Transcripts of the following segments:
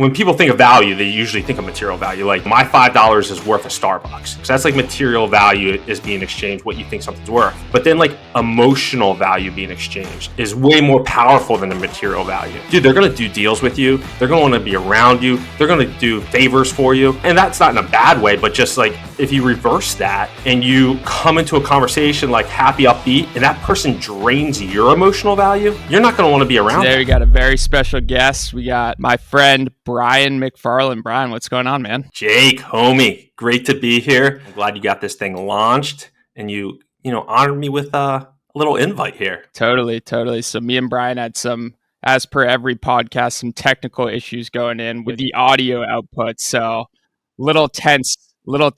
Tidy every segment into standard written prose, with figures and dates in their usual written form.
When people think of value, they usually think of material value. Like my $5 is worth a Starbucks. So that's like material value is being exchanged, what you think something's worth. But then like emotional value being exchanged is way more powerful than the material value. Dude, they're going to do deals with you. They're going to want to be around you. They're going to do favors for you. And that's not in a bad way, but just like if you reverse that and you come into a conversation like happy, upbeat, and that person drains your emotional value, you're not going to want to be around Today them. we got a very special guest. We got my friend Bryan McFarland. Bryan, what's going on, man? Jake, homie, great to be here. I'm glad you got this thing launched and you honored me with a little invite here. Totally. So me and Bryan had some, as per every podcast, some technical issues going in with the audio output. So little tense, little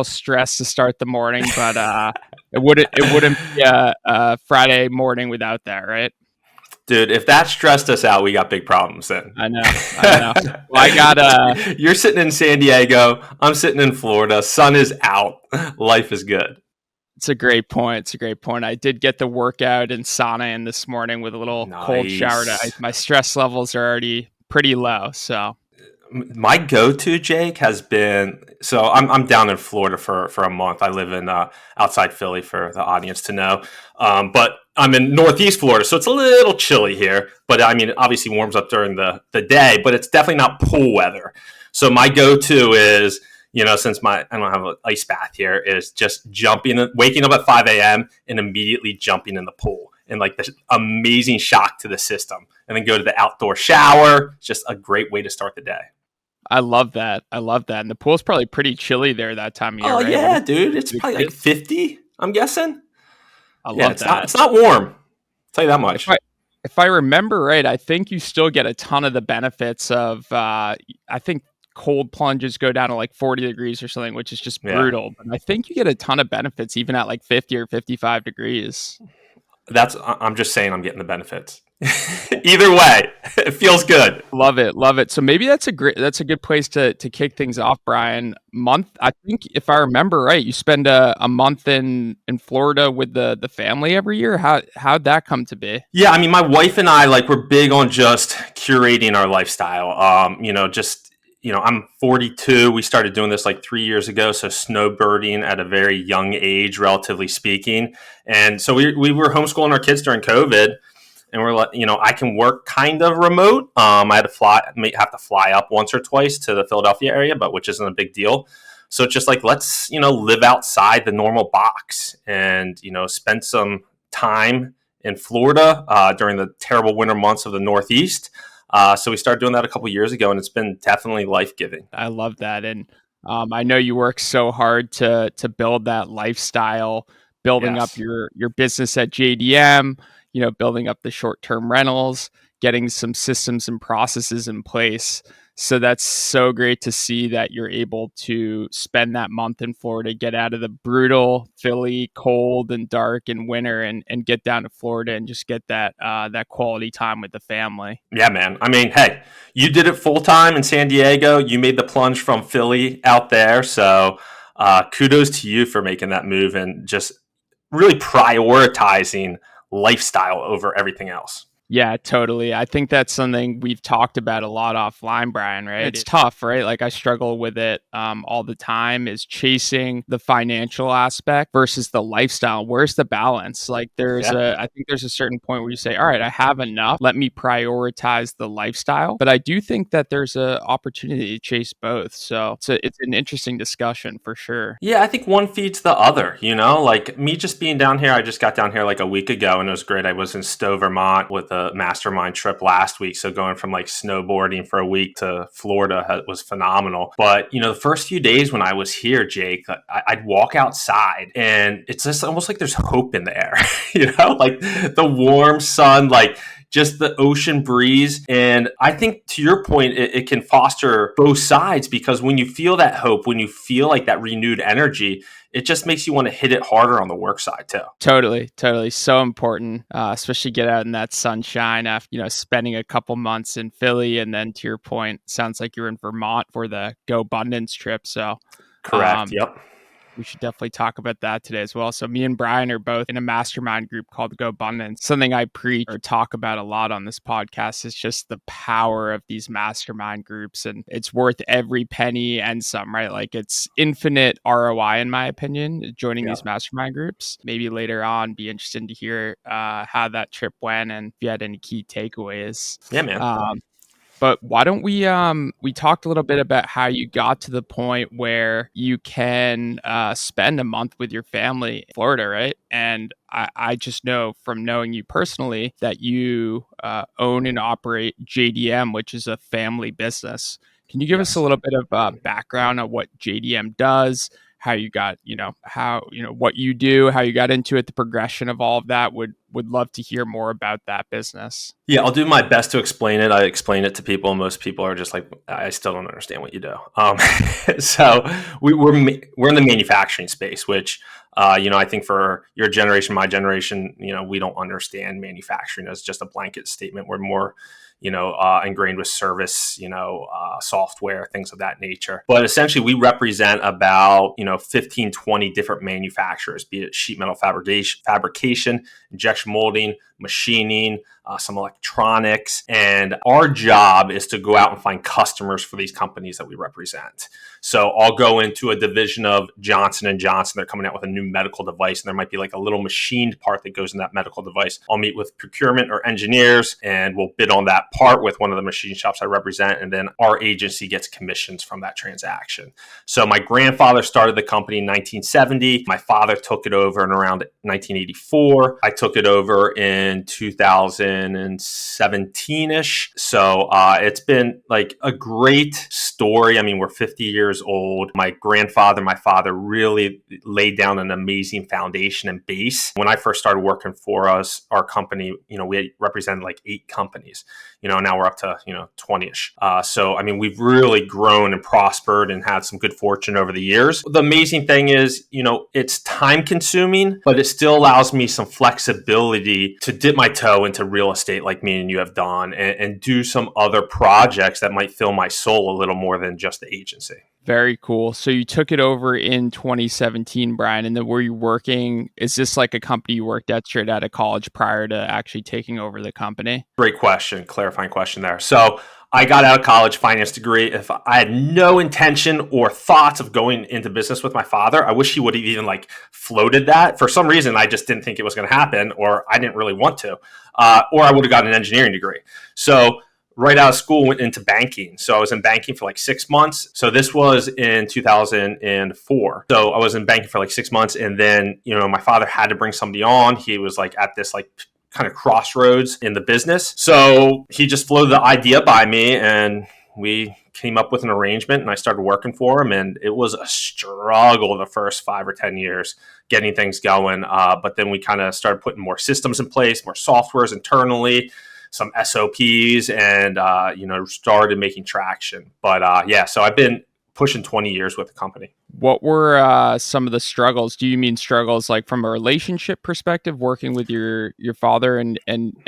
stress to start the morning, but it wouldn't be a Friday morning without that, right? Dude, if that stressed us out, we got big problems then. I know. Well, I got You're sitting in San Diego. I'm sitting in Florida. Sun is out. Life is good. It's a great point. I did get the workout and sauna in this morning with a little cold shower. My stress levels are already pretty low. So my go-to, Jake, has been, so I'm down in Florida for a month. I live in outside Philly for the audience to know. But I'm in Northeast Florida, so it's a little chilly here. But I mean, it obviously warms up during the day, but it's definitely not pool weather. So my go-to is, since I don't have an ice bath here, is just waking up at 5 a.m. and immediately jumping in the pool. And like this amazing shock to the system. And then go to the outdoor shower. It's just a great way to start the day. I love that. And the pool's probably pretty chilly there that time of year. Oh, right? yeah, dude. It's probably like 50, I'm guessing. I love that. It's not warm. I'll tell you that much. If I remember right, I think you still get a ton of the benefits of, I think cold plunges go down to like 40 degrees or something, which is just brutal. But I think you get a ton of benefits even at like 50 or 55 degrees. I'm just saying I'm getting the benefits. Either way, it feels good. Love it. So maybe that's a good place to kick things off, Bryan. I think if I remember right, you spend a month in Florida with the family every year. How'd that come to be? Yeah, I mean, my wife and I, we're big on just curating our lifestyle. I'm 42. We started doing this 3 years ago. So snowbirding at a very young age, relatively speaking. And so we were homeschooling our kids during COVID, and we're I can work kind of remote. I have to fly up once or twice to the Philadelphia area, but which isn't a big deal. So it's just let's, live outside the normal box and, spend some time in Florida during the terrible winter months of the Northeast. So we started doing that a couple years ago, and it's been definitely life-giving. I love that. And I know you work so hard to build that lifestyle, building up your business at JDM, building up the short-term rentals, getting some systems and processes in place. So that's so great to see that you're able to spend that month in Florida, get out of the brutal Philly cold and dark and winter and get down to Florida and just get that quality time with the family. Yeah, man. I mean, hey, you did it full time in San Diego. You made the plunge from Philly out there. So kudos to you for making that move and just really prioritizing lifestyle over everything else. Yeah, totally. I think that's something we've talked about a lot offline, Bryan, right? It's tough, right? I struggle with it all the time, is chasing the financial aspect versus the lifestyle. Where's the balance? I think there's a certain point where you say, all right, I have enough. Let me prioritize the lifestyle. But I do think that there's an opportunity to chase both. So it's an interesting discussion for sure. Yeah, I think one feeds the other, me just being down here. I just got down here a week ago and it was great. I was in Stowe, Vermont with a mastermind trip last week. So going from snowboarding for a week to Florida was phenomenal. But, the first few days when I was here, Jake, I'd walk outside and it's just almost like there's hope in the air, the warm sun, just the ocean breeze. And I think to your point, it can foster both sides because when you feel that hope, when you feel that renewed energy, it just makes you want to hit it harder on the work side too. Totally. So important, especially get out in that sunshine after, spending a couple months in Philly. And then to your point, sounds like you're in Vermont for the Go Abundance trip. So correct. Yep. We should definitely talk about that today as well. So me and Bryan are both in a mastermind group called Go Abundance. Something I preach or talk about a lot on this podcast is just the power of these mastermind groups, and it's worth every penny and some, right? Like it's infinite ROI in my opinion, joining these mastermind groups. Maybe later on, be interested to hear how that trip went and if you had any key takeaways. Yeah, man. But why don't we talked a little bit about how you got to the point where you can spend a month with your family in Florida, right? And I just know from knowing you personally that you own and operate JDM, which is a family business. Can you give us a little bit of background on what JDM does, how you got, what you do, how you got into it, the progression of all of that? Would love to hear more about that business. Yeah, I'll do my best to explain it. I explain it to people, and most people are just like, I still don't understand what you do. So we're in the manufacturing space, which I think for your generation, my generation, we don't understand manufacturing as just a blanket statement. We're more ingrained with service, software, things of that nature. But essentially we represent about, 15, 20 different manufacturers, be it sheet metal fabrication, injection molding, machining, some electronics. And our job is to go out and find customers for these companies that we represent. So I'll go into a division of Johnson & Johnson. They're coming out with a new medical device, and there might be like a little machined part that goes in that medical device. I'll meet with procurement or engineers, and we'll bid on that part with one of the machine shops I represent. And then our agency gets commissions from that transaction. So my grandfather started the company in 1970. My father took it over in around 1984. I took it over in 2017-ish. So it's been like a great story. I mean, we're 50 years old. My grandfather, my father really laid down an amazing foundation and base. When I first started working for our company, we represented like 8 companies. Now we're up to, 20-ish. So, I mean, we've really grown and prospered and had some good fortune over the years. The amazing thing is, it's time consuming, but it still allows me some flexibility to dip my toe into real estate like me and you have done and do some other projects that might fill my soul a little more than just the agency. Very cool. So you took it over in 2017, Bryan, and then were you working? Is this like a company you worked at straight out of college prior to actually taking over the company? Great question. Clarifying question there. So I got out of college, finance degree. If I had no intention or thoughts of going into business with my father, I wish he would have even floated that. For some reason, I just didn't think it was going to happen, or I didn't really want to, or I would have got an engineering degree. So right out of school, went into banking. So I was in banking for 6 months. So this was in 2004. So I was in banking for 6 months. And then, my father had to bring somebody on. He was at this kind of crossroads in the business. So he just floated the idea by me, and we came up with an arrangement, and I started working for him. And it was a struggle the first 5 or 10 years getting things going. But then we kind of started putting more systems in place, more softwares internally, some SOPs, and started making traction. But so I've been pushing 20 years with the company. What were some of the struggles? Do you mean struggles from a relationship perspective, working with your father and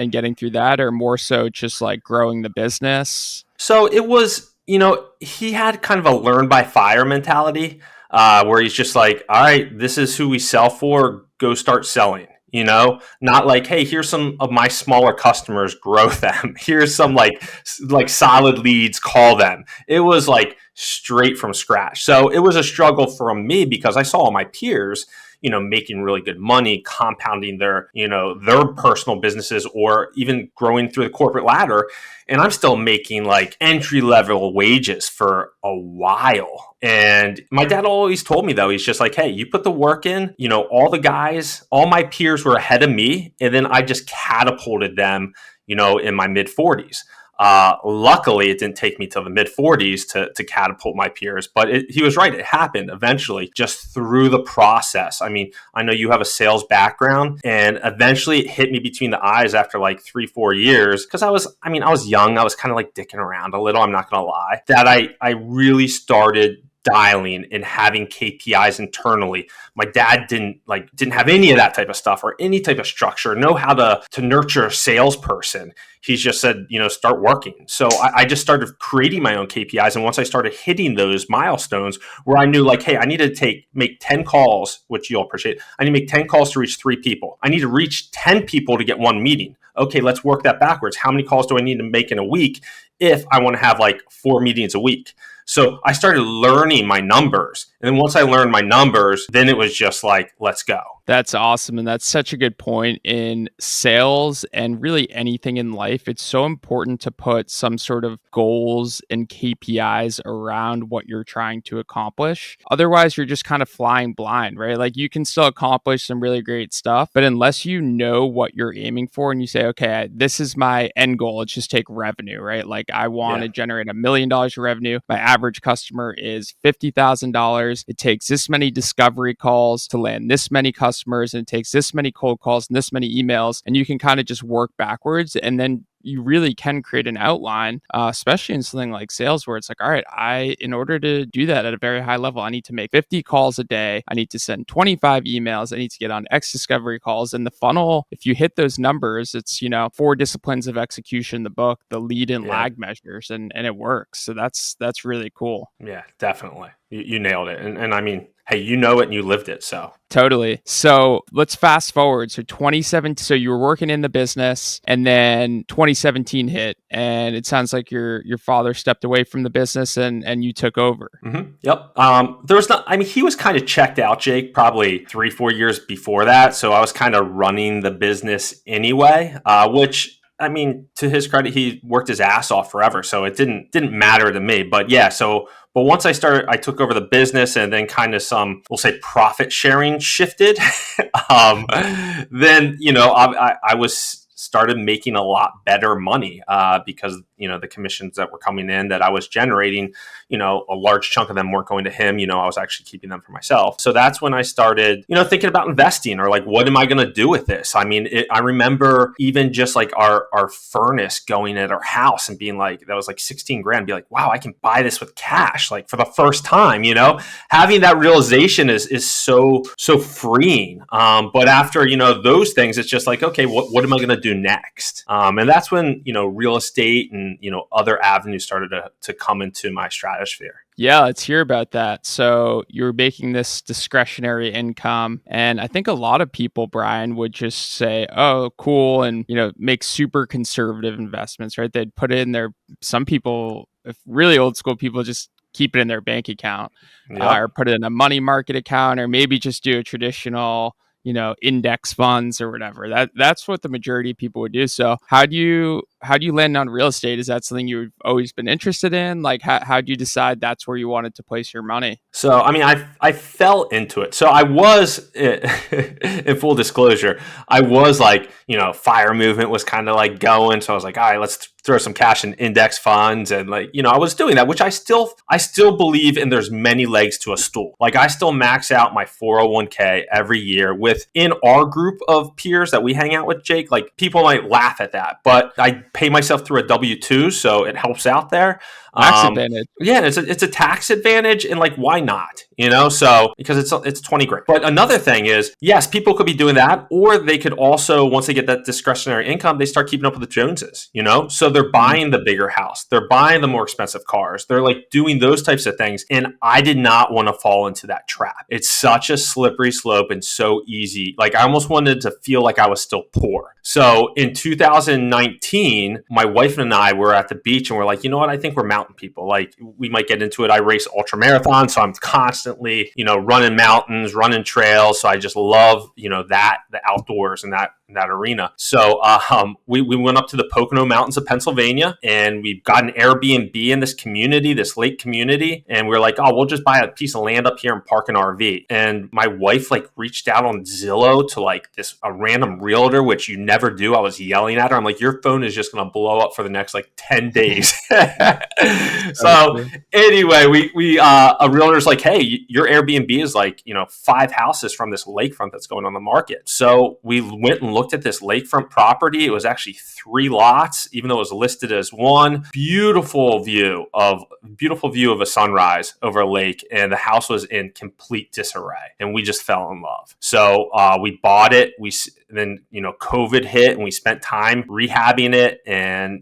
getting through that, or more so just growing the business? So it was, he had kind of a learn by fire mentality, where he's just all right, this is who we sell for, go start selling. Not hey, here's some of my smaller customers, grow them. Here's some solid leads, call them. It was straight from scratch. So it was a struggle for me because I saw all my peers, making really good money, compounding their personal businesses, or even growing through the corporate ladder. And I'm still making entry level wages for a while. And my dad always told me, though, he's just hey, you put the work in, all the guys, all my peers were ahead of me. And then I just catapulted them, in my mid 40s. Luckily, it didn't take me till the mid 40s to catapult my peers, but he was right. It happened eventually just through the process. I mean, I know you have a sales background, and eventually it hit me between the eyes after 3-4 years. Cause I was young. I was kind of dicking around a little. I'm not going to lie, that I really started dialing and having KPIs internally. My dad didn't have any of that type of stuff or any type of structure, know how to nurture a salesperson. He's just said, start working. So I just started creating my own KPIs. And once I started hitting those milestones where I knew hey, I need to make 10 calls, which you'll appreciate. I need to make 10 calls to reach 3 people. I need to reach 10 people to get 1 meeting. Okay, let's work that backwards. How many calls do I need to make in a week if I want to have 4 meetings a week? So I started learning my numbers. And then once I learned my numbers, then it was just let's go. That's awesome. And that's such a good point in sales and really anything in life. It's so important to put some sort of goals and KPIs around what you're trying to accomplish. Otherwise, you're just kind of flying blind, right? You can still accomplish some really great stuff, but unless you know what you're aiming for and you say, okay, this is my end goal, let's just take revenue, right? I want to generate $1 million of revenue. My average customer is $50,000. It takes this many discovery calls to land this many customers, and it takes this many cold calls and this many emails, and you can kind of just work backwards, and then you really can create an outline, especially in something like sales where it's all right, in order to do that at a very high level, I need to make 50 calls a day. I need to send 25 emails. I need to get on X discovery calls. And the funnel, if you hit those numbers, it's, 4 disciplines of execution, the book, the lead and lag measures, and it works. So that's really cool. Yeah, definitely. You nailed it. And I mean, hey, you know it and you lived it. So totally. So let's fast forward. So 2017, so you were working in the business, and then 2017 hit, and it sounds like your father stepped away from the business and you took over. Mm-hmm. Yep. He was kind of checked out, Jake, probably 3-4 years before that. So I was kind of running the business anyway, which, to his credit, he worked his ass off forever. So it didn't matter to me. But yeah, but once I took over the business, and then kind of some, we'll say, profit sharing shifted. Then, I was started making a lot better money because, the commissions that were coming in that I was generating, a large chunk of them weren't going to him. I was actually keeping them for myself. So that's when I started, thinking about investing or what am I going to do with this? I remember even just our furnace going at our house and being that was 16 grand, be wow, I can buy this with cash, for the first time, having that realization is so freeing. But after, those things, it's just okay, what am I going to do next? And that's when, real estate and, other avenues started to come into my stratosphere. Yeah, let's hear about that. So you're making this discretionary income. And I think a lot of people, Bryan, would just say, oh, cool. And, make super conservative investments, right? They'd put it in their, some people, if really old school people, just keep it in their bank account or put it in a money market account, or maybe just do a traditional, index funds or whatever. That's what the majority of people would do. So how do you land on real estate? Is that something you've always been interested in? How do you decide that's where you wanted to place your money? So, I fell into it. So I was, in full disclosure, I was fire movement was kind of going. So I was all right, let's throw some cash in index funds. And I was doing that, which I still believe in. There's many legs to a stool. I still max out my 401k every year within our group of peers that we hang out with, Jake. People might laugh at that, but I pay myself through a W-2, so it helps out there. Tax advantage. Yeah, it's a tax advantage, and why not? So because it's 20 grand. But another thing is, yes, people could be doing that, or they could also, once they get that discretionary income, they start keeping up with the Joneses. So they're buying the bigger house, they're buying the more expensive cars, they're doing those types of things. And I did not want to fall into that trap. It's such a slippery slope and so easy. I almost wanted to feel like I was still poor. So in 2019, my wife and I were at the beach, and we're you know what? I think we're mountain people. We might get into it. I race ultra marathon, so I'm constantly, running mountains, running trails. So I just love, the outdoors and that arena. So we went up to the Pocono Mountains of Pennsylvania, and we got an Air BnB in this community, this lake community. And we were oh, we'll just buy a piece of land up here and park an RV. And my wife reached out on Zillow to a random realtor, which you never do. I was yelling at her. I'm your phone is just going to blow up for the next 10 days. So anyway, a realtor's hey, your Airbnb is 5 houses from this lakefront that's going on the market. So we went and looked at this lakefront property. It was actually 3 lots, even though it was listed as one. Beautiful view of a sunrise over a lake, and the house was in complete disarray. And we just fell in love. So we bought it. Then COVID hit, and we spent time rehabbing it, and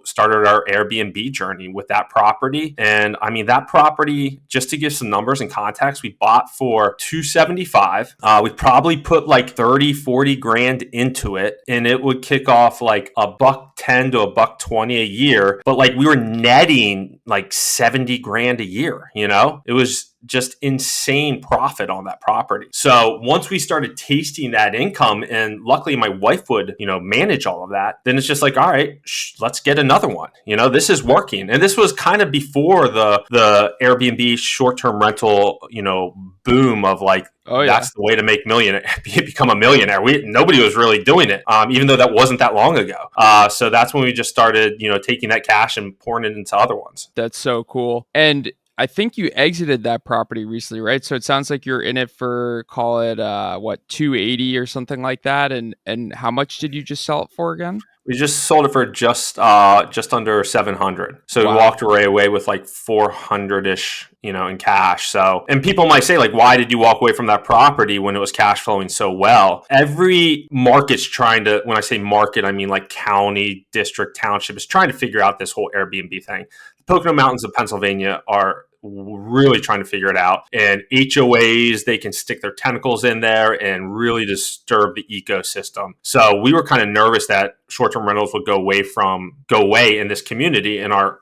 started our Airbnb journey with that property. And I mean, that property, just to give some numbers and context, we bought for $275. We probably put like 30-40 grand into it, and it would kick off like $110 to $120 a year. But like we were netting like 70 grand a year. It was just insane profit on that property. So once we started tasting that income, and luckily my wife would, manage all of that, then it's just like, all right, let's get another one. This is working. And this was kind of before the Airbnb short-term rental, boom of like, that's the way to become a millionaire. Nobody was really doing it, even though that wasn't that long ago. So that's when we just started, taking that cash and pouring it into other ones. That's so cool. And I think you exited that property recently, right? So it sounds like you're in it for, call it, 280 or something like that. And how much did you just sell it for again? We just sold it for just under 700. So we walked away with like 400-ish, in cash. So, and people might say like, why did you walk away from that property when it was cash flowing so well? Every market's trying to, when I say market, I mean like county, district, township, is trying to figure out this whole Airbnb thing. The Pocono Mountains of Pennsylvania are really trying to figure it out, and HOAs, they can stick their tentacles in there and really disturb the ecosystem. So we were kind of nervous that short-term rentals would go away in this community, and our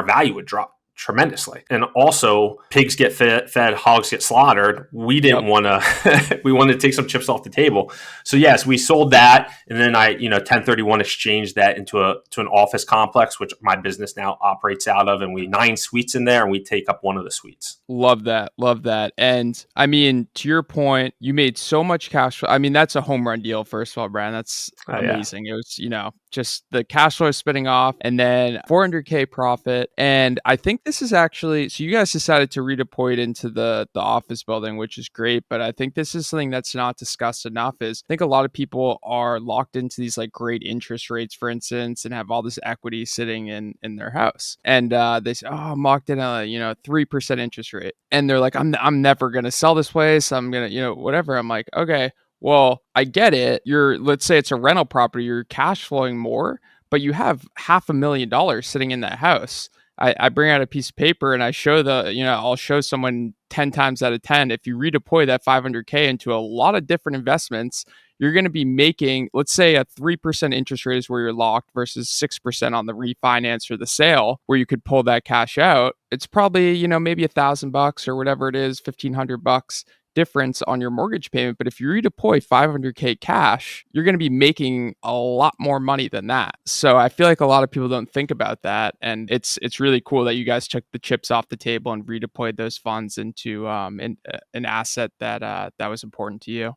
value would drop tremendously. And also, pigs get fed, hogs get slaughtered. We didn't want to, we wanted to take some chips off the table. So yes, we sold that. And then I, 1031 exchanged that to an office complex, which my business now operates out of. And we 9 suites in there, and we take up one of the suites. Love that. Love that. And I mean, to your point, you made so much cash flow. I mean, that's a home run deal, first of all, Bryan. That's amazing. Yeah. It was, just the cash flow spinning off, and then 400K profit. And I think this is actually, so you guys decided to redeploy it into the office building, which is great. But I think this is something that's not discussed enough. Is I think a lot of people are locked into these like great interest rates, for instance, and have all this equity sitting in their house. And they say, oh, I'm locked in a 3% interest rate. And they're like, I'm never going to sell this place. I'm going to, whatever. I'm like, okay, well, I get it. Let's say it's a rental property, you're cash flowing more, but you have $500,000 sitting in that house. I bring out a piece of paper and I show I'll show someone 10 times out of 10. If you redeploy that 500K into a lot of different investments, you're going to be making, let's say a 3% interest rate is where you're locked versus 6% on the refinance or the sale where you could pull that cash out. It's probably, maybe $1,000 or whatever it is, $1,500 difference on your mortgage payment. But if you redeploy 500K cash, you're going to be making a lot more money than that. So I feel like a lot of people don't think about that. And it's really cool that you guys took the chips off the table and redeployed those funds into an asset that was important to you.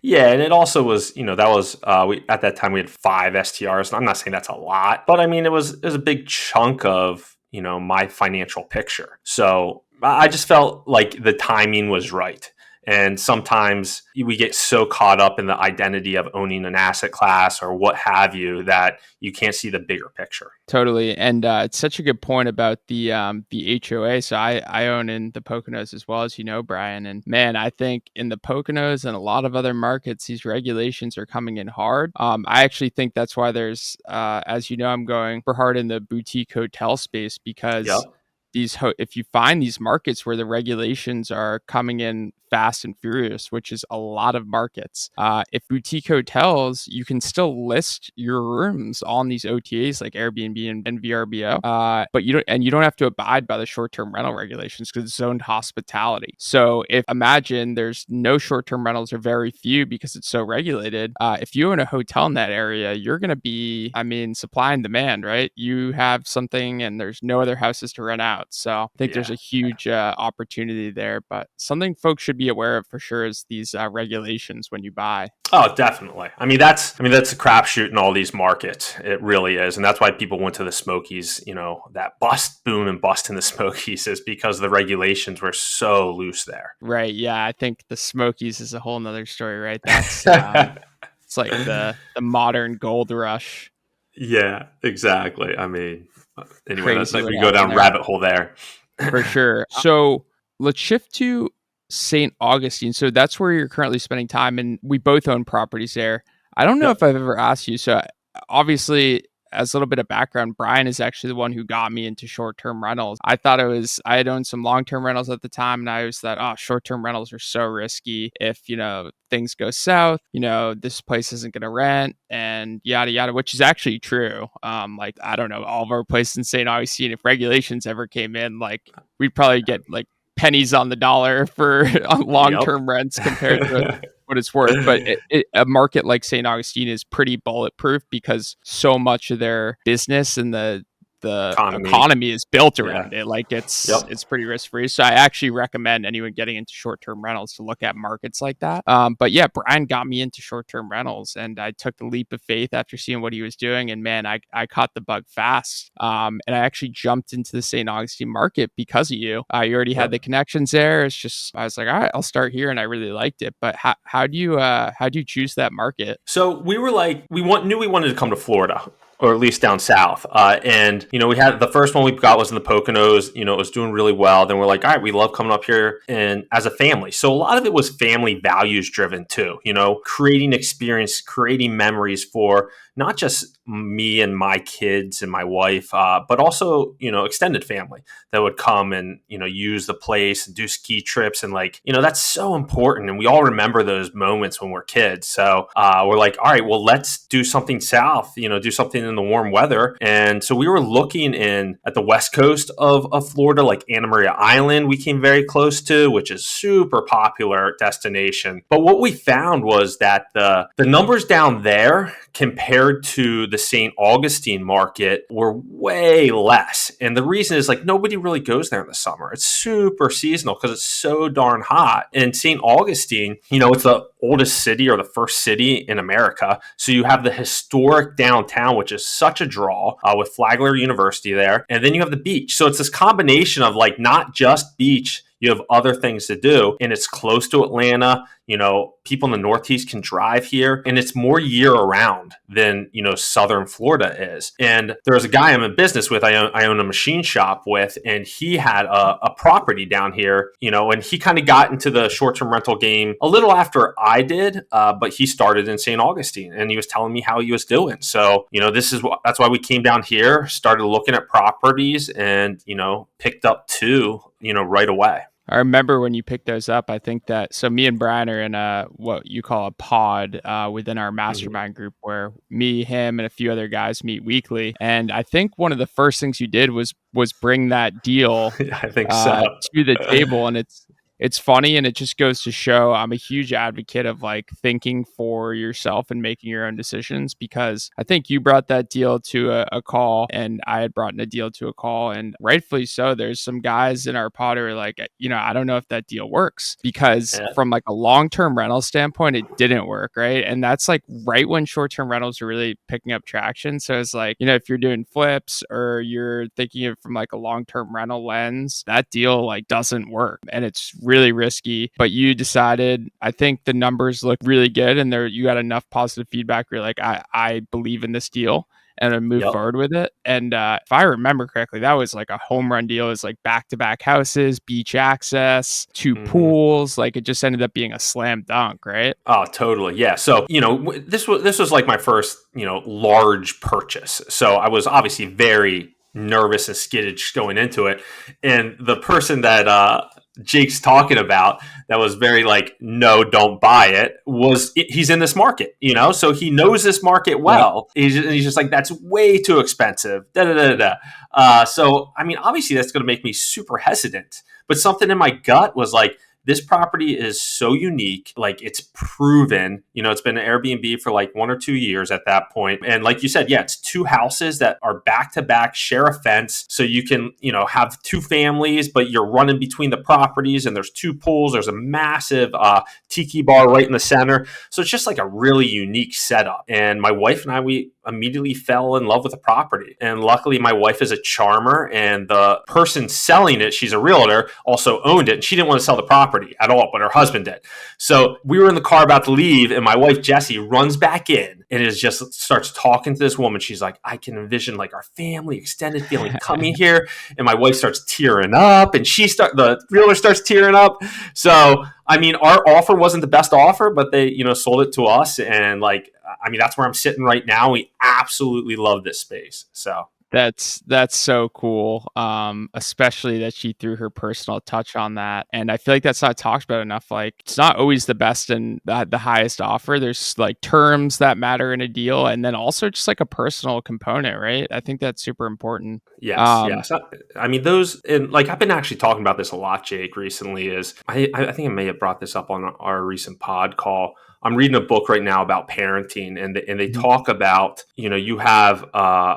Yeah, and it also was, that was at that time we had 5 STRs. And I'm not saying that's a lot, but I mean it was a big chunk of my financial picture. So I just felt like the timing was right. And sometimes we get so caught up in the identity of owning an asset class or what have you that you can't see the bigger picture. Totally. And it's such a good point about the HOA. So I own in the Poconos as well, as you know, Bryan. And man, I think in the Poconos and a lot of other markets, these regulations are coming in hard. I actually think that's why there's, as you know, I'm going for hard in the boutique hotel space because if you find these markets where the regulations are coming in fast and furious, which is a lot of markets, if boutique hotels, you can still list your rooms on these OTAs like Airbnb and VRBO, but you don't have to abide by the short-term rental regulations because it's zoned hospitality. So imagine there's no short-term rentals or very few because it's so regulated. If you own a hotel in that area, you're going to be, supply and demand, right? You have something and there's no other houses to rent out. So I think there's a huge opportunity there, but something folks should be aware of for sure is these regulations when you buy. Oh, definitely. That's a crapshoot in all these markets. It really is. And that's why people went to the Smokies, that boom and bust in the Smokies is because the regulations were so loose there. Right. Yeah. I think the Smokies is a whole nother story, right? That's It's like the modern gold rush. Yeah, exactly. I mean, anyway, Crazy what we go happened down there. rabbit hole there. For sure. So let's shift to St. Augustine. So that's where you're currently spending time, and we both own properties there. I don't know Yep. if I've ever asked you. So obviously, as a little bit of background, Bryan is actually the one who got me into short-term rentals. I had owned some long-term rentals at the time, and I always thought, oh, short-term rentals are so risky. If, things go south, this place isn't going to rent and yada, yada, which is actually true. Like, I don't know, all of our places in St. Augustine, if regulations ever came in, like, we'd probably get like pennies on the dollar for Yep. long-term rents compared to what it's worth. But a market like St. Augustine is pretty bulletproof because so much of their business and the economy is built Yeah. around it. Like it's Yep. pretty risk free. So I actually recommend anyone getting into short term rentals to look at markets like that. But yeah, Bryan got me into short term rentals, and I took the leap of faith after seeing what he was doing. And man, I caught the bug fast. And I actually jumped into the St. Augustine market because of you. You already had the connections there. It's just I was like, all right, I'll start here, and I really liked it. But how do you choose that market? So we were like, knew we wanted to come to Florida, or at least down south. And we had the first one we got was in the Poconos. It was doing really well. Then we're like, all right, we love coming up here and as a family. So a lot of it was family values driven too. Creating experience, creating memories for not just me and my kids and my wife, but also extended family that would come and use the place and do ski trips, and that's so important. And we all remember those moments when we're kids. So we're like, all right, well, let's do something south. Do something in the warm weather. And so we were looking at the west coast of Florida, like Anna Maria Island. We came very close to, which is super popular destination. But what we found was that the numbers down there compared to the St. Augustine market were way less. And the reason is nobody really goes there in the summer. It's super seasonal because it's so darn hot. And St. Augustine, it's the oldest city or the first city in America. So you have the historic downtown, which is such a draw with Flagler University there. And then you have the beach. So it's this combination of not just beach, you have other things to do, and it's close to Atlanta. People in the Northeast can drive here, and it's more year round than, Southern Florida is. And there's a guy I'm in business with, I own a machine shop with, and he had a property down here, and he kind of got into the short-term rental game a little after I did, but he started in St. Augustine, and he was telling me how he was doing. So, that's why we came down here, started looking at properties, and, picked up two, right away. I remember when you picked those up. I think so me and Bryan are in what you call a pod within our mastermind group, where me, him, and a few other guys meet weekly. And I think one of the first things you did was bring that deal I think so. to the table. And it's funny, and it just goes to show I'm a huge advocate of thinking for yourself and making your own decisions, because I think you brought that deal to a call, and I had brought in a deal to a call, and rightfully so. There's some guys in our pod who are like, I don't know if that deal works, because from a long-term rental standpoint, it didn't work, right? And that's right when short-term rentals are really picking up traction. So it's if you're doing flips or you're thinking of from a long-term rental lens, that deal doesn't work, and it's really risky. But you decided, I think the numbers look really good, and you got enough positive feedback where you're like, I believe in this deal, and I move forward with it. And if I remember correctly, that was a home run deal. It was back-to-back houses, beach access, two pools. It just ended up being a slam dunk, right? Oh, totally. Yeah. So, this was my first, large purchase. So I was obviously very nervous and skittish going into it. And the person that Jake's talking about that was very no, don't buy it, he's in this market, so he knows this market well. Yep. He's just that's way too expensive. So, I mean, obviously that's going to make me super hesitant, but something in my gut was this property is so unique. It's proven, it's been an Airbnb for 1 or 2 years at that point. And like you said, it's two houses that are back to back, share a fence. So you can, have two families, but you're running between the properties, and there's two pools. There's a massive tiki bar right in the center. So it's just a really unique setup. And my wife and I, we immediately fell in love with the property. And luckily my wife is a charmer, and the person selling it, she's a realtor, also owned it. And she didn't want to sell the property property at all, but her husband did. So we were in the car about to leave, and my wife, Jessie, runs back in and is just starts talking to this woman. She's like, I can envision like our family, extended family coming here. And my wife starts tearing up, and the realtor starts tearing up. So, I mean, our offer wasn't the best offer, but they, sold it to us. And like, I mean, that's where I'm sitting right now. We absolutely love this space. So that's so cool. Especially that she threw her personal touch on that. And I feel like that's not talked about enough. Like, it's not always the best and the highest offer. There's like terms that matter in a deal, and then also just like a personal component, right? I think that's super important. Yes. I mean, those, and like, I've been actually talking about this a lot, Jake, recently. I think I may have brought this up on our recent pod call. I'm reading a book right now about parenting, and they talk about, you have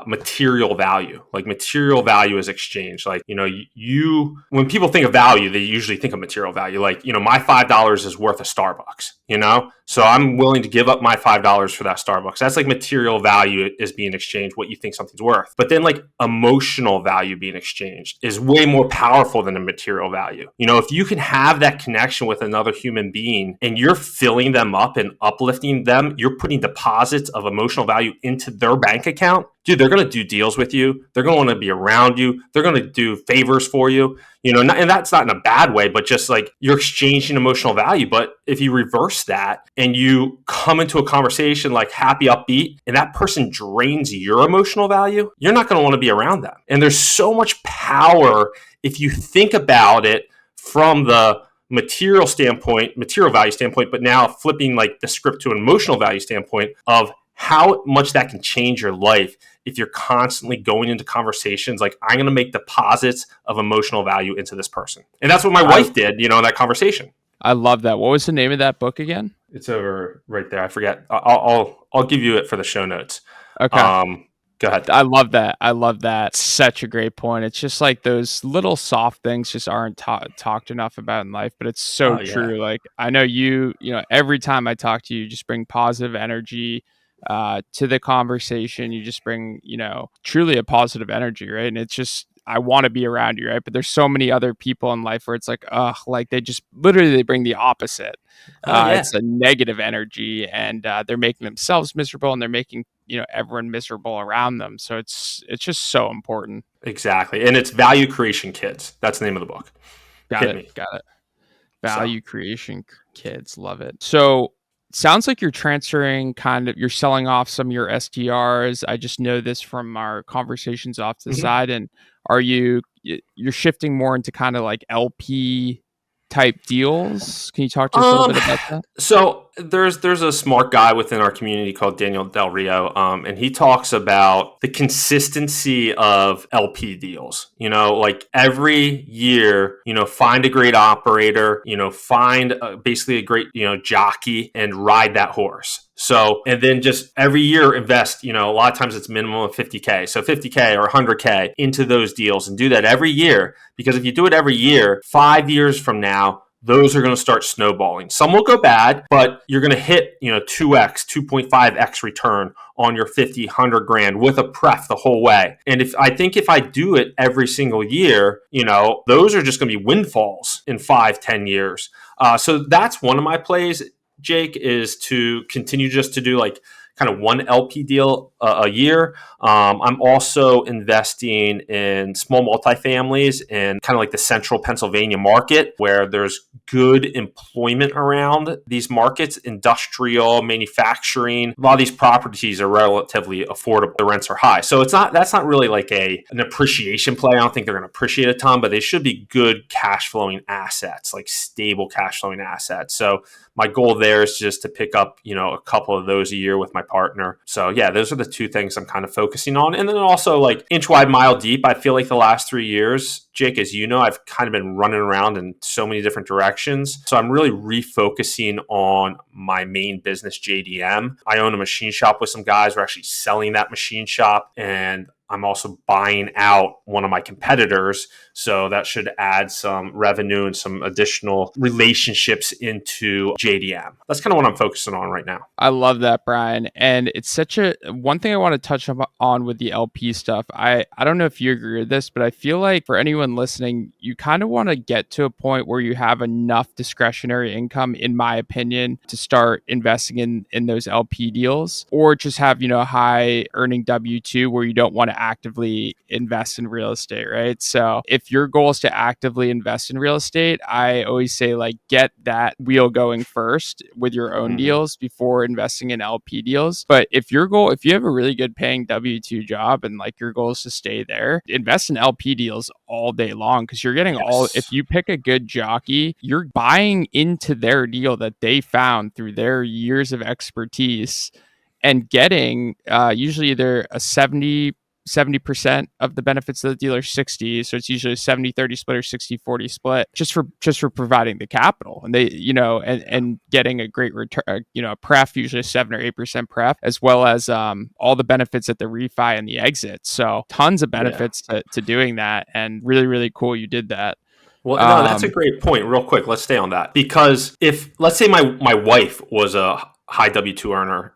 material value. Like, material value is exchange. Like, when people think of value, they usually think of material value. Like, my $5 is worth a Starbucks, so I'm willing to give up my $5 for that Starbucks. That's like material value is being exchanged, what you think something's worth. But then like emotional value being exchanged is way more powerful than a material value. If you can have that connection with another human being and you're filling them up and uplifting them, you're putting deposits of emotional value into their bank account. Dude, they're going to do deals with you. They're going to want to be around you. They're going to do favors for you, and that's not in a bad way, but just like you're exchanging emotional value. But if you reverse that and you come into a conversation like happy, upbeat, and that person drains your emotional value, you're not going to want to be around them. And there's so much power if you think about it from the material value standpoint, but now flipping like the script to an emotional value standpoint of how much that can change your life if you're constantly going into conversations like, I'm going to make deposits of emotional value into this person. And that's what my wife did, in that conversation. I love that. What was the name of that book again? It's over right there. I forget. I'll give you it for the show notes. Okay. Go ahead. I love that. Such a great point. It's just like those little soft things just aren't talked enough about in life, but it's so true. Yeah. Like, I know every time I talk to you, you just bring positive energy to the conversation. You just bring, truly a positive energy, right? And it's just, I want to be around you, right? But there's so many other people in life where it's like, like they just literally they bring the opposite. It's a negative energy, and they're making themselves miserable, and they're making everyone miserable around them. So it's just so important. Exactly, and it's Value Creation Kids. That's the name of the book. Got it. Value Creation Kids. Love it. So sounds like you're transferring you're selling off some of your STRs. I just know this from our conversations off to the side. And you're shifting more into kind of like LP type deals? Can you talk to us a little bit about that? So there's a smart guy within our community called Daniel Del Rio, and he talks about the consistency of LP deals. Like every year, find a great operator, find basically a great, jockey and ride that horse. So, and then just every year invest, a lot of times it's minimum of 50K. So 50K or 100K into those deals, and do that every year. Because if you do it every year, 5 years from now, those are going to start snowballing. Some will go bad, but you're going to hit, 2x, 2.5x return on your 50, 100 grand with a pref the whole way. And if I do it every single year, those are just going to be windfalls in 5-10 years. So that's one of my plays, Jake, is to continue just to do like kind of one LP deal a year. I'm also investing in small multifamilies in kind of like the central Pennsylvania market, where there's good employment around these markets, industrial, manufacturing. A lot of these properties are relatively affordable. The rents are high. So that's not really like an appreciation play. I don't think they're going to appreciate a ton, but they should be good cash flowing assets, like stable cash flowing assets. So my goal there is just to pick up, a couple of those a year with my partner. So yeah, those are the two things I'm kind of focusing on. And then also like inch wide, mile deep. I feel like the last 3 years, Jake, as you know, I've kind of been running around in so many different directions. So I'm really refocusing on my main business, JDM. I own a machine shop with some guys. We're actually selling that machine shop, and I'm also buying out one of my competitors. So that should add some revenue and some additional relationships into JDM. That's kind of what I'm focusing on right now. I love that, Bryan. And it's such a one thing I want to touch on with the LP stuff. I don't know if you agree with this, but I feel like for anyone listening, you kind of want to get to a point where you have enough discretionary income, in my opinion, to start investing in those LP deals, or just have, a high earning W-2 where you don't want to actively invest in real estate, right? So if your goal is to actively invest in real estate, I always say like get that wheel going first with your own deals before investing in LP deals. But if you have a really good paying W-2 job and like your goal is to stay there, invest in LP deals all day long, because you're getting if you pick a good jockey, you're buying into their deal that they found through their years of expertise and getting usually either a 70% of the benefits of the deal are 60, so it's usually a 70-30 split or 60-40 split, just for providing the capital, and they and getting a great return, a pref, usually a 7 or 8% pref, as well as all the benefits at the refi and the exit. So tons of benefits to doing that, and really, really cool you did that. Well, no, that's a great point. Real quick, let's stay on that, because if, let's say my wife was a high W-2 earner,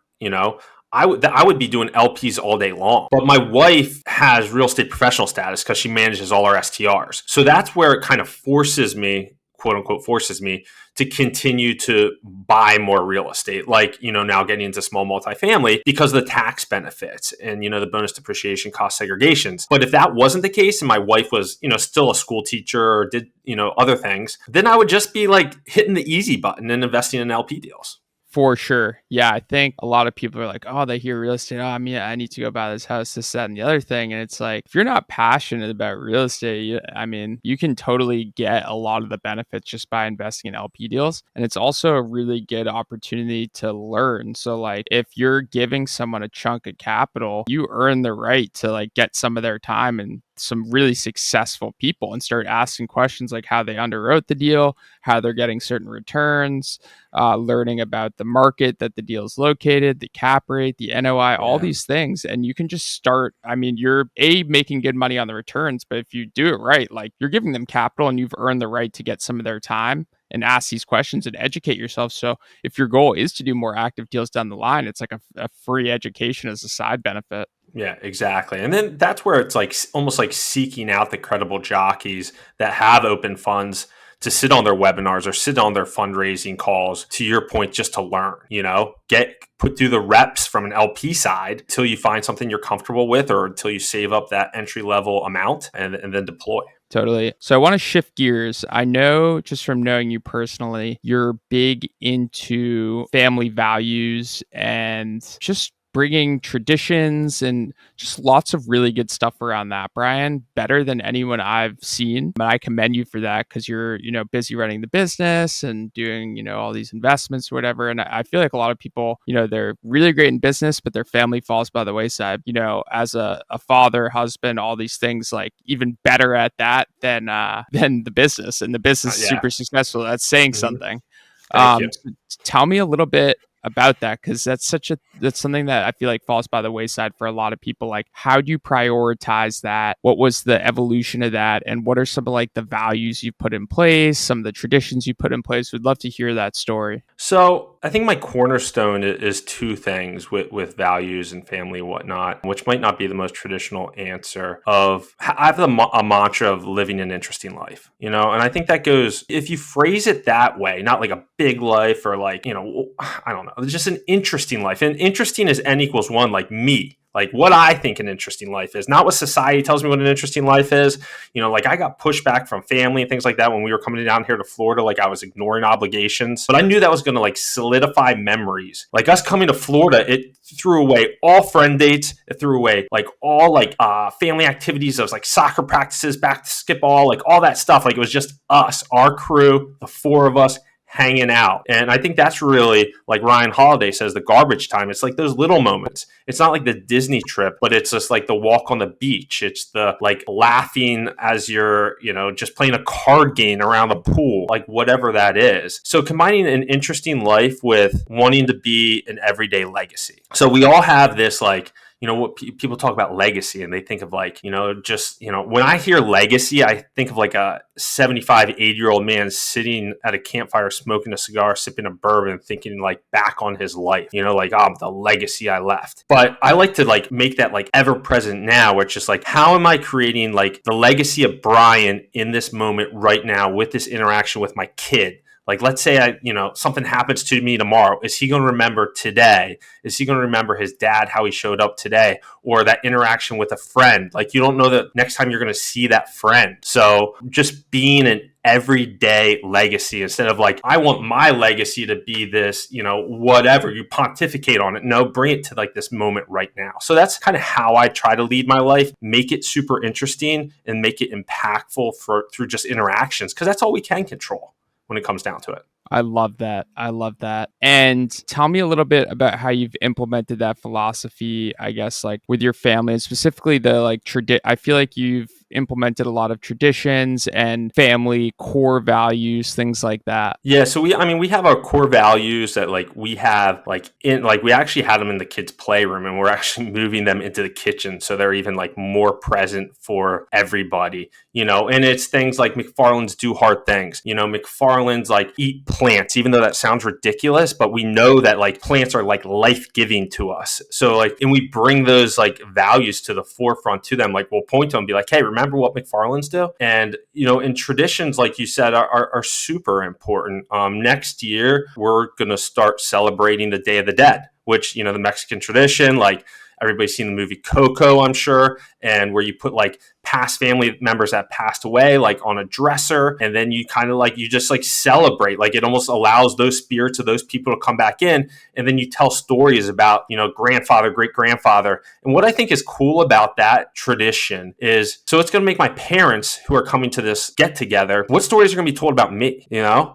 I would be doing LPs all day long. But my wife has real estate professional status because she manages all our STRs. So that's where it kind of forces me, quote unquote, to continue to buy more real estate, like, now getting into small multifamily because of the tax benefits and, the bonus depreciation, cost segregations. But if that wasn't the case and my wife was, still a school teacher or did, other things, then I would just be like hitting the easy button and investing in LP deals. For sure. Yeah, I think a lot of people are like, oh, they hear real estate. Oh, I need to go buy this house, this, that, and the other thing. And it's like, if you're not passionate about real estate, you can totally get a lot of the benefits just by investing in LP deals. And it's also a really good opportunity to learn. So like, if you're giving someone a chunk of capital, you earn the right to like get some of their time and some really successful people and start asking questions like how they underwrote the deal, how they're getting certain returns, learning about the market that the deal is located, the cap rate, the NOI, all these things. And you can just start, you're making good money on the returns, but if you do it right, like you're giving them capital and you've earned the right to get some of their time and ask these questions and educate yourself. So if your goal is to do more active deals down the line, it's like a free education as a side benefit. Yeah, exactly. And then that's where it's like almost like seeking out the credible jockeys that have open funds to sit on their webinars or sit on their fundraising calls, to your point, just to learn, put through the reps from an LP side till you find something you're comfortable with, or until you save up that entry level amount and then deploy. Totally. So I want to shift gears. I know just from knowing you personally, you're big into family values and just bringing traditions and just lots of really good stuff around that, Bryan, better than anyone I've seen. And I commend you for that, because you're, busy running the business and doing, all these investments or whatever. And I feel like a lot of people, they're really great in business, but their family falls by the wayside. As a father, husband, all these things, like even better at that than the business. And the business is super successful. That's saying something. Thank you. Tell me a little bit about that, because that's something that I feel like falls by the wayside for a lot of people. Like, how do you prioritize that? What was the evolution of that, and what are some of like the values you put in place, some of the traditions you put in place? We'd love to hear that story. So I think my cornerstone is two things with values and family and whatnot, which might not be the most traditional answer. I have a mantra of living an interesting life, and I think that goes, if you phrase it that way, not like a big life or like, I don't know, just an interesting life. And interesting is N=1, like me. Like what I think an interesting life is, not what society tells me what an interesting life is. Like I got pushback from family and things like that when we were coming down here to Florida, like I was ignoring obligations, but I knew that was going to like solidify memories. Like us coming to Florida, it threw away all friend dates. It threw away like all like family activities. It was like soccer practices, back to skip all, like all that stuff. Like it was just us, our crew, the four of us hanging out. And I think that's really, like Ryan Holiday says, the garbage time. It's like those little moments. It's not like the Disney trip, but it's just like the walk on the beach. It's the like laughing as you're, just playing a card game around the pool, like whatever that is. So combining an interesting life with wanting to be an everyday legacy. So we all have this like, what people talk about legacy, and they think of like, just, when I hear legacy, I think of like a 75, 80-year-old man sitting at a campfire, smoking a cigar, sipping a bourbon, thinking like back on his life, like, oh, the legacy I left. But I like to like make that like ever present now, where it's just like, how am I creating like the legacy of Bryan in this moment right now with this interaction with my kid? Like, let's say something happens to me tomorrow. Is he going to remember today? Is he going to remember his dad, how he showed up today, or that interaction with a friend? Like, you don't know that next time you're going to see that friend. So just being an everyday legacy, instead of like, I want my legacy to be this, whatever, you pontificate on it. No, bring it to like this moment right now. So that's kind of how I try to lead my life, make it super interesting and make it impactful through just interactions, because that's all we can control when it comes down to it. I love that. I love that. And tell me a little bit about how you've implemented that philosophy, I guess, like with your family, and specifically the like I feel like you've implemented a lot of traditions and family core values, things like that. Yeah, so we have our core values that like we have like we actually had them in the kids' playroom, and we're actually moving them into the kitchen, so they're even like more present for everybody, and it's things like McFarland's do hard things. McFarland's like eat plants, even though that sounds ridiculous, but we know that like plants are like life-giving to us. So like, and we bring those like values to the forefront to them. Like, we'll point to them and be like, hey, remember what McFarland's do? And, and traditions, like you said, are super important. Next year, we're going to start celebrating the Day of the Dead, which, the Mexican tradition, like everybody's seen the movie Coco, I'm sure, and where you put like past family members that passed away like on a dresser, and then you kind of like, you just like celebrate, like it almost allows those spirits of those people to come back in, and then you tell stories about grandfather, great grandfather. And what I think is cool about that tradition is, so it's going to make my parents who are coming to this get together, what stories are going to be told about me?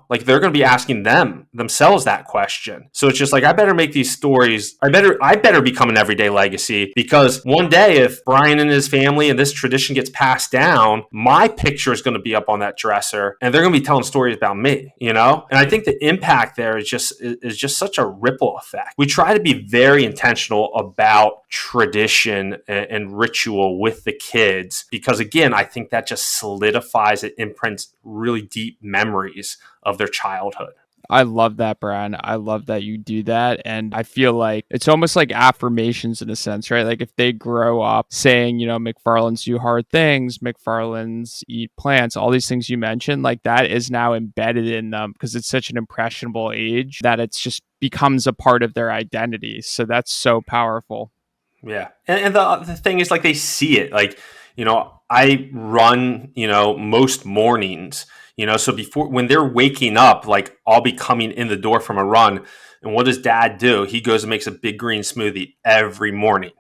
Like they're going to be asking themselves that question. So it's just like, I better make these stories, I better become an everyday legacy, because one day if Bryan and his family and this tradition gets passed down, my picture is going to be up on that dresser, and they're going to be telling stories about me, And I think the impact there is just such a ripple effect. We try to be very intentional about tradition and ritual with the kids, because again, I think that just solidifies, it imprints really deep memories of their childhood. I love that, Bryan. I love that you do that. And I feel like it's almost like affirmations in a sense, right? Like if they grow up saying, McFarland's do hard things, McFarland's eat plants, all these things you mentioned, like that is now embedded in them, because it's such an impressionable age that it's just becomes a part of their identity. So that's so powerful. Yeah. And the thing is, like, they see it. Like, I run, most mornings, so when they're waking up, like I'll be coming in the door from a run. And what does dad do? He goes and makes a big green smoothie every morning,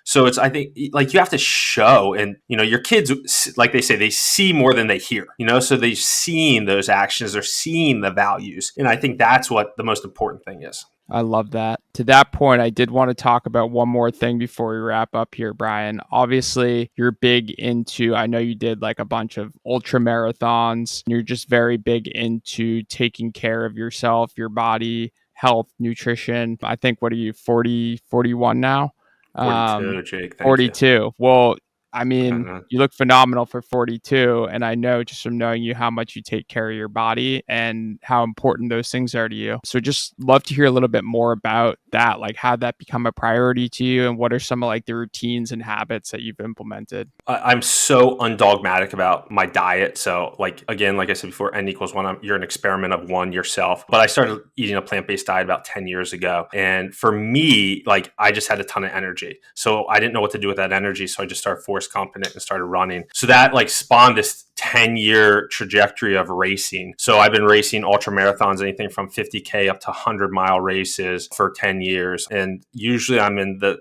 So I think like you have to show, and, your kids, like they say, they see more than they hear, so they've seen those actions, they're seeing the values. And I think that's what the most important thing is. I love that. To that point, I did want to talk about one more thing before we wrap up here, Bryan. Obviously, you're big into, I know you did like a bunch of ultra marathons. You're just very big into taking care of yourself, your body, health, nutrition. I think, what are you, 40, 41 now? 42, Jake. Thank 42. You. Well, I mean, you look phenomenal for 42, and I know just from knowing you how much you take care of your body and how important those things are to you. So just love to hear a little bit more about that, like how that become a priority to you, and what are some of like the routines and habits that you've implemented? I'm so undogmatic about my diet. So like, again, like I said before, N equals one, you're an experiment of one yourself. But I started eating a plant-based diet about 10 years ago. And for me, like I just had a ton of energy. So I didn't know what to do with that energy. So I just started force competent and started running. So that like spawned this 10-year trajectory of racing. So I've been racing ultra marathons, anything from 50K up to 100-mile races for 10 years. And usually I'm in the,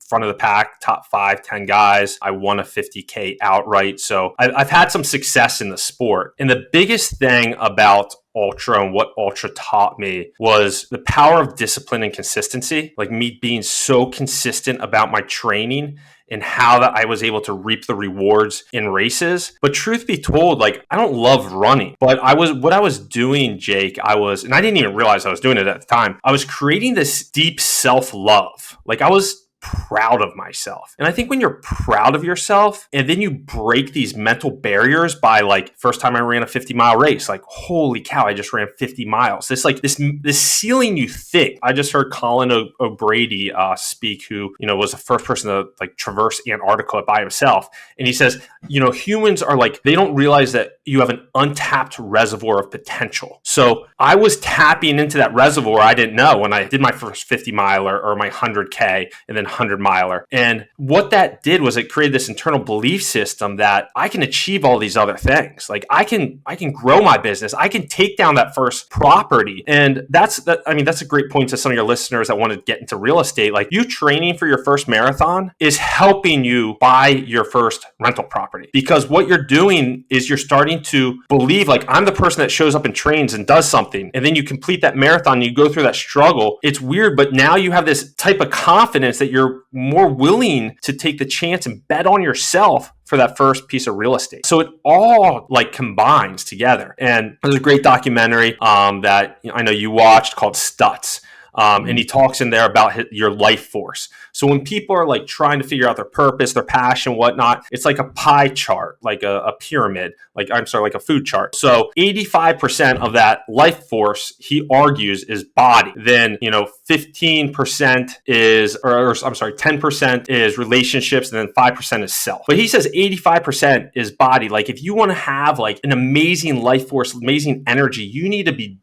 front of the pack, top 5-10 guys. I won a 50K outright. So I've had some success in the sport. And the biggest thing about ultra and what ultra taught me was the power of discipline and consistency, like me being so consistent about my training and how that I was able to reap the rewards in races. But truth be told, like I don't love running, but what I was doing, Jake, and I didn't even realize I was doing it at the time. I was creating this deep self-love. Like I was proud of myself. And I think when you're proud of yourself and then you break these mental barriers by like, first time I ran a 50-mile race, like, holy cow, I just ran 50 miles. This like this ceiling you think. I just heard Colin O'Brady speak, who, was the first person to like traverse Antarctica by himself. And he says, humans are like, they don't realize that you have an untapped reservoir of potential. So I was tapping into that reservoir I didn't know when I did my first 50 miler or my 100K and then 100 miler. And what that did was it created this internal belief system that I can achieve all these other things. Like I can grow my business. I can take down that first property. And that's a great point to some of your listeners that want to get into real estate. Like, you training for your first marathon is helping you buy your first rental property, because what you're doing is you're starting to believe, like, I'm the person that shows up and trains and does something. And then you complete that marathon, you go through that struggle. It's weird, but now you have this type of confidence that you're more willing to take the chance and bet on yourself for that first piece of real estate. So it all like combines together. And there's a great documentary that I know you watched called Stutz. And he talks in there about your life force. So when people are like trying to figure out their purpose, their passion, whatnot, it's like a pie chart, like a pyramid, like a food chart. So 85% of that life force, he argues, is body. Then, 15% is, or I'm sorry, 10% is relationships, and then 5% is self. But he says 85% is body. Like, if you want to have like an amazing life force, amazing energy, you need to be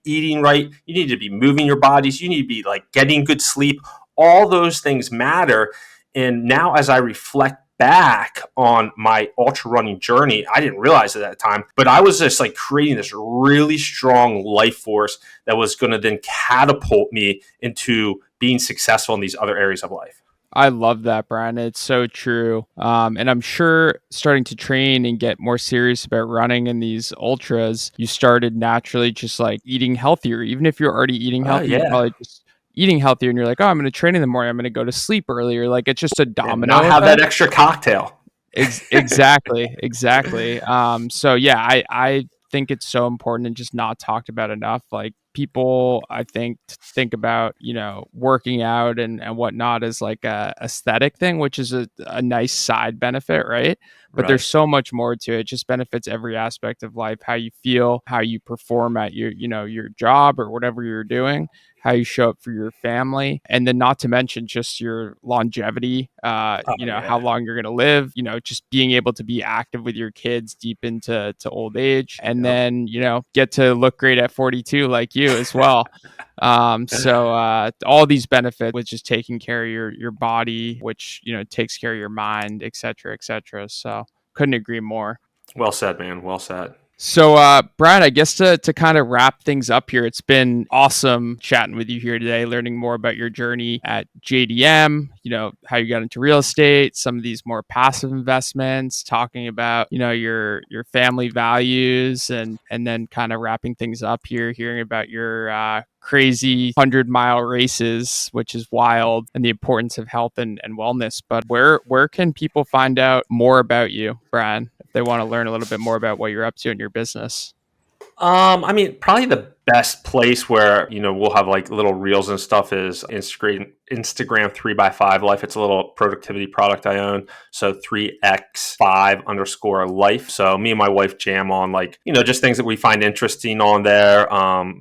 eating right. You need to be moving your bodies. You need to be like getting good sleep. All those things matter. And now, as I reflect back on my ultra running journey, I didn't realize it at the time, but I was just like creating this really strong life force that was going to then catapult me into being successful in these other areas of life. I love that, Bryan. It's so true. And I'm sure starting to train and get more serious about running in these ultras, you started naturally just like eating healthier. Even if you're already eating healthy, you're probably just eating healthier, and you're like, oh, I'm going to train in the morning. I'm going to go to sleep earlier. Like, it's just a domino. Not have that extra cocktail. Exactly. So yeah, I think it's so important and just not talked about enough. Like, people, I think about, working out and whatnot as like a aesthetic thing, which is a nice side benefit, right? But there's so much more to it. It just benefits every aspect of life, how you feel, how you perform at your job or whatever you're doing, how you show up for your family, and then not to mention just your longevity, how long you're going to live, just being able to be active with your kids deep into old age, and then, get to look great at 42 like you as well. So all these benefits with just taking care of your body, which, takes care of your mind, et cetera, et cetera. So couldn't agree more. Well said, man. Well said. So, Bryan, I guess to kind of wrap things up here, it's been awesome chatting with you here today, learning more about your journey at JDM, how you got into real estate, some of these more passive investments, talking about, your family values, and then kind of wrapping things up here, hearing about your crazy 100-mile races, which is wild, and the importance of health and wellness. But where can people find out more about you, Bryan, if they want to learn a little bit more about what you're up to in your business? Probably the best place where, we'll have like little reels and stuff is Instagram 3x5 life. It's a little productivity product I own. So 3x5_life. So me and my wife jam on like, just things that we find interesting on there.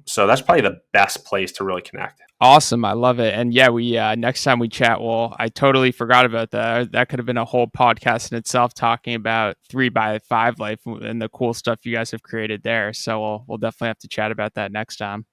So that's probably the best place to really connect. Awesome. I love it. And yeah, we next time we chat, I totally forgot about that. That could have been a whole podcast in itself, talking about 3x5 life and the cool stuff you guys have created there. So we'll definitely have to chat about that next time.